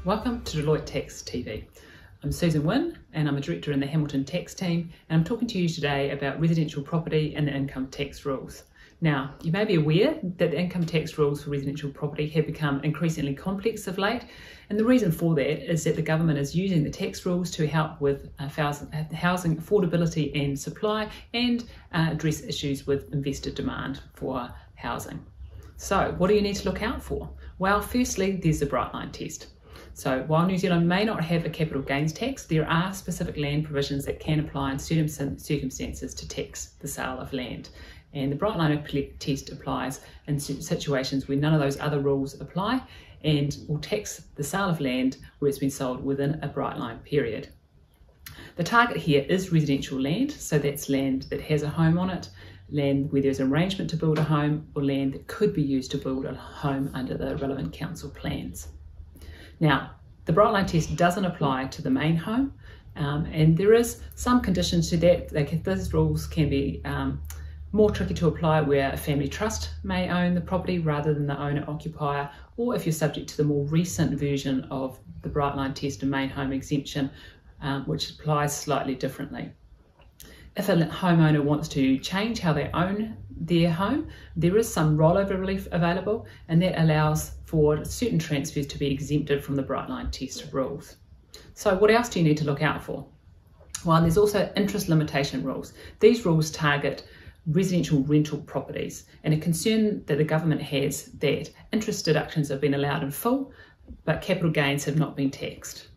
Welcome to Deloitte Tax TV. I'm Susan Wynne and I'm a director in the Hamilton Tax team, and I'm talking to you today about residential property and the income tax rules. Now, you may be aware that the income tax rules for residential property have become increasingly complex of late, and the reason for that is that the government is using the tax rules to help with housing affordability and supply and address issues with investor demand for housing. So, what do you need to look out for? Well, firstly, there's the Bright Line test. So while New Zealand may not have a capital gains tax, there are specific land provisions that can apply in certain circumstances to tax the sale of land. And the Bright Line test applies in situations where none of those other rules apply and will tax the sale of land where it's been sold within a Bright Line period. The target here is residential land, so that's land that has a home on it, land where there's an arrangement to build a home, or land that could be used to build a home under the relevant council plans. Now, the Bright Line test doesn't apply to the main home, and there is some conditions to that. Those rules can be more tricky to apply where a family trust may own the property rather than the owner-occupier, or if you're subject to the more recent version of the Bright Line test and main home exemption, which applies slightly differently. If a homeowner wants to change how they own their home, there is some rollover relief available, and that allows for certain transfers to be exempted from the Bright Line test rules. So what else do you need to look out for? Well, there's also interest limitation rules. These rules target residential rental properties, and a concern that the government has that interest deductions have been allowed in full, but capital gains have not been taxed.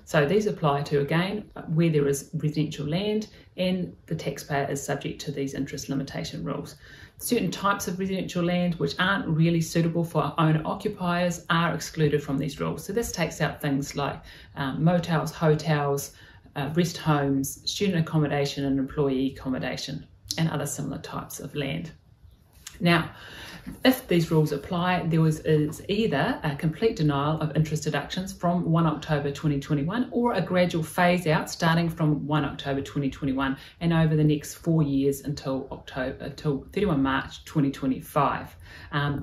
So these apply to, again, where there is residential land and the taxpayer is subject to these interest limitation rules. Certain types of residential land which aren't really suitable for owner-occupiers are excluded from these rules. So this takes out things like motels, hotels, rest homes, student accommodation and employee accommodation, and other similar types of land. Now, if these rules apply, there is either a complete denial of interest deductions from 1 October 2021 or a gradual phase out starting from 1 October 2021 and over the next 4 years until 31 March 2025.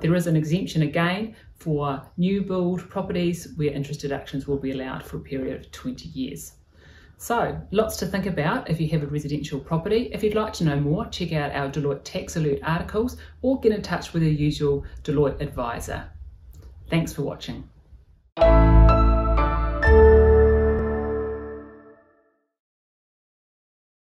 There is an exemption again for new build properties where interest deductions will be allowed for a period of 20 years. So, lots to think about if you have a residential property. If you'd like to know more, check out our Deloitte Tax Alert articles or get in touch with your usual Deloitte advisor. Thanks for watching.